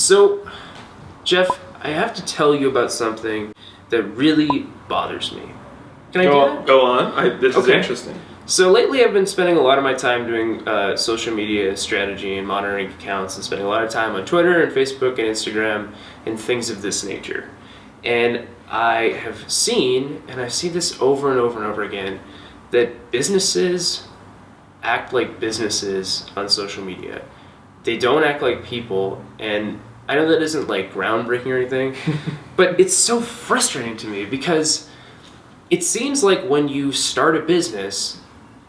So, Jeph, I have to tell you about something that really bothers me. Can I do that? Go on. This is interesting. So lately I've been spending a lot of my time doing social media strategy and monitoring accounts and spending a lot of time on Twitter and Facebook and Instagram and things of this nature. And I have seen, and I see this over and over and over again, that businesses act like businesses on social media. They don't act like people, and I know that isn't like groundbreaking or anything, but it's so frustrating to me because it seems like when you start a business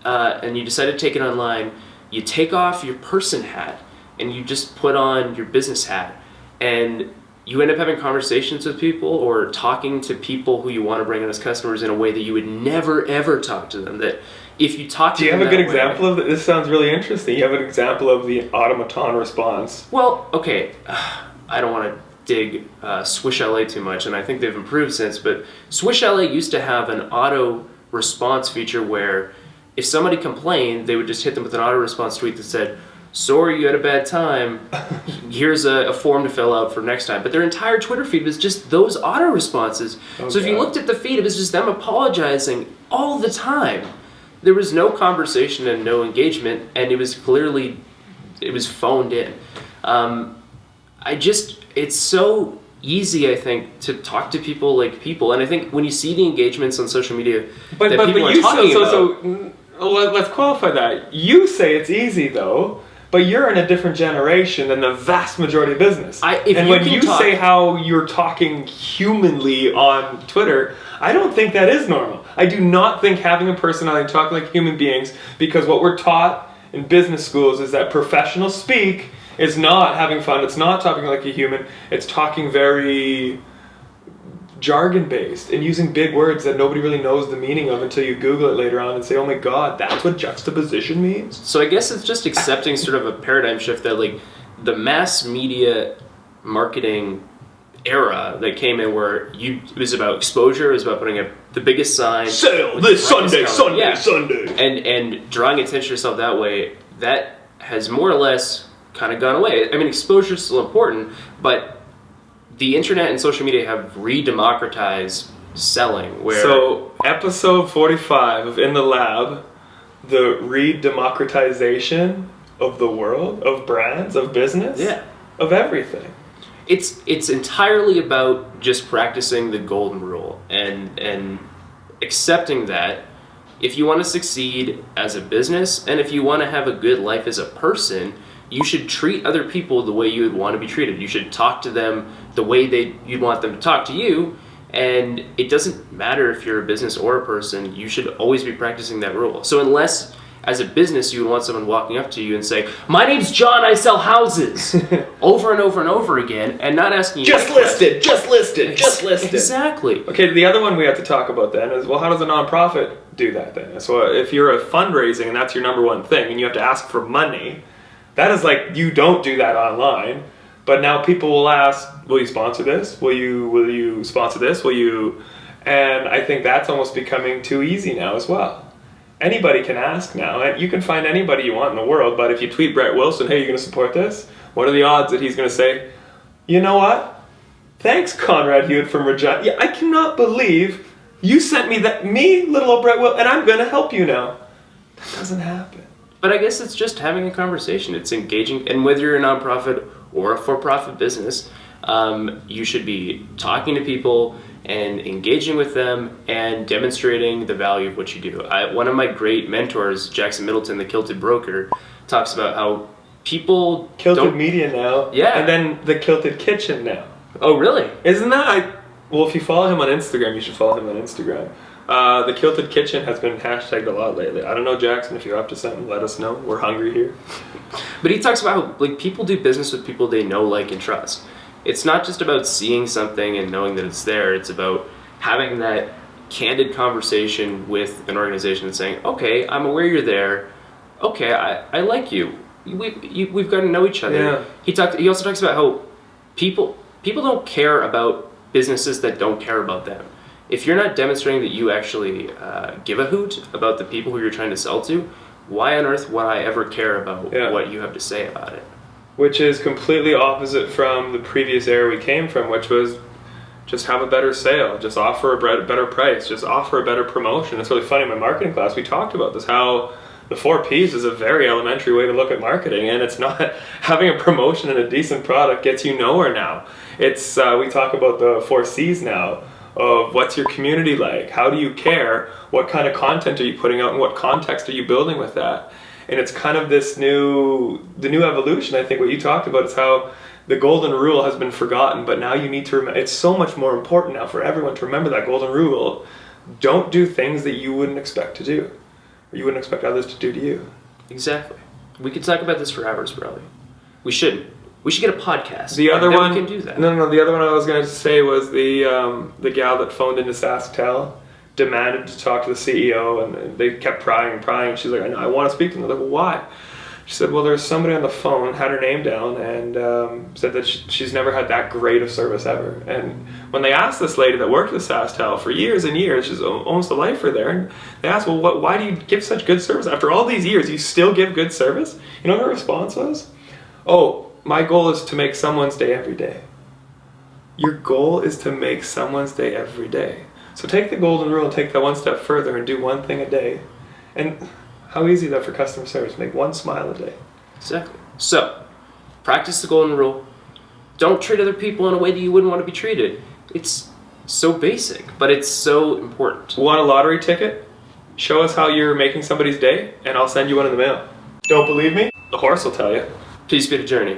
and you decide to take it online, you take off your person hat and you just put on your business hat, and you end up having conversations with people or talking to people who you want to bring on as customers in a way that you would never ever talk to them. That if you talk to them, do you have a good example of that? This sounds really interesting. You have an example of the automaton response. Well, okay, I don't want to dig Swish LA too much, and I think they've improved since, but Swish LA used to have an auto response feature where if somebody complained, they would just hit them with an auto response tweet that said, "Sorry, you had a bad time. Here's a form to fill out for next time." But their entire Twitter feed was just those auto responses. So if you looked at the feed, it was just them apologizing all the time. There was no conversation and no engagement, and it was phoned in. It's so easy, I think, to talk to people like people, and I think when you see the engagements on social media that people are talking about. Let's qualify that. You say it's easy though, but you're in a different generation than the vast majority of business. When you say how you're talking humanly on Twitter, I don't think that is normal. I do not think having a personality talk like human beings, because what we're taught in business schools is that professional speak is not having fun, it's not talking like a human, it's talking very jargon-based and using big words that nobody really knows the meaning of until you Google it later on and say, oh my god, that's what juxtaposition means? So I guess it's just accepting sort of a paradigm shift that like the mass media marketing era that came in where it was about exposure, it was about putting up the biggest sign. Sale this Sunday. And drawing attention to yourself that way, that has more or less kind of gone away. I mean, exposure is still important, but the internet and social media have re-democratized selling. So, episode 45 of In the Lab, the re-democratization of the world, of brands, of business, of everything. It's entirely about just practicing the golden rule and accepting that if you want to succeed as a business and if you want to have a good life as a person, you should treat other people the way you would want to be treated. You should talk to them the way you'd want them to talk to you. And it doesn't matter if you're a business or a person, you should always be practicing that rule. So unless, as a business, you would want someone walking up to you and say, "My name's John, I sell houses," over and over and over again, and not asking you... Just listed. Exactly. Okay, the other one we have to talk about then is, well, how does a nonprofit do that then? So if you're a fundraising and that's your number one thing, and you have to ask for money, that is like, you don't do that online. But now people will ask, will you sponsor this? Will you sponsor this? Will you? And I think that's almost becoming too easy now as well. Anybody can ask now, and you can find anybody you want in the world, but if you tweet Brett Wilson, hey, you're going to support this? What are the odds that he's going to say, you know what? Thanks, Conrad Hewitt from Regina. Yeah, I cannot believe you sent me that, little old Brett Wilson, and I'm going to help you now. That doesn't happen. But I guess it's just having a conversation. It's engaging, and whether you're a nonprofit or a for-profit business, you should be talking to people and engaging with them and demonstrating the value of what you do. One of my great mentors, Jackson Middleton, the Kilted Broker, talks about how people Kilted Media now, yeah, and then the Kilted Kitchen now. Oh, really? Isn't that? Well, if you follow him on Instagram, you should follow him on Instagram. The Kilted Kitchen has been hashtagged a lot lately. I don't know, Jackson, if you're up to something, let us know. We're hungry here. But he talks about how people do business with people they know, like, and trust. It's not just about seeing something and knowing that it's there. It's about having that candid conversation with an organization and saying, okay, I'm aware you're there. Okay, I like you. We've got to know each other. Yeah. He also talks about how people don't care about businesses that don't care about them. If you're not demonstrating that you actually give a hoot about the people who you're trying to sell to, why on earth would I ever care about what you have to say about it? which is completely opposite from the previous era we came from, which was just have a better sale, just offer a better price, just offer a better promotion. It's really funny, in my marketing class, we talked about this, how the 4 Ps is a very elementary way to look at marketing, and it's not having a promotion and a decent product gets you nowhere now. It's, we talk about the 4 Cs now, of what's your community like, how do you care, what kind of content are you putting out, and what context are you building with that. And it's kind of the new evolution. I think what you talked about is how the golden rule has been forgotten, but now you need to remember, it's so much more important now for everyone to remember that golden rule. Don't do things that you wouldn't expect to do, or you wouldn't expect others to do to you. Exactly. We could talk about this for hours, probably. We shouldn't. We should get a podcast. The other one, we can do that. No. The other one I was going to say was the gal that phoned into SaskTel, demanded to talk to the CEO, and they kept prying. She's like, I want to speak to them. They're like, well, why? She said, well, there's somebody on the phone, had her name down, and said that she's never had that great of service ever. And when they asked this lady that worked with SaskTel for years and years, she's almost a lifer there, and they asked, well, why do you give such good service? After all these years, you still give good service? You know what her response was? Oh, my goal is to make someone's day every day. Your goal is to make someone's day every day. So take the golden rule and take that one step further and do one thing a day. And how easy is that for customer service? Make one smile a day. Exactly. So, practice the golden rule. Don't treat other people in a way that you wouldn't want to be treated. It's so basic, but it's so important. Want a lottery ticket? Show us how you're making somebody's day, and I'll send you one in the mail. Don't believe me? The horse will tell you. Peace be to Journey.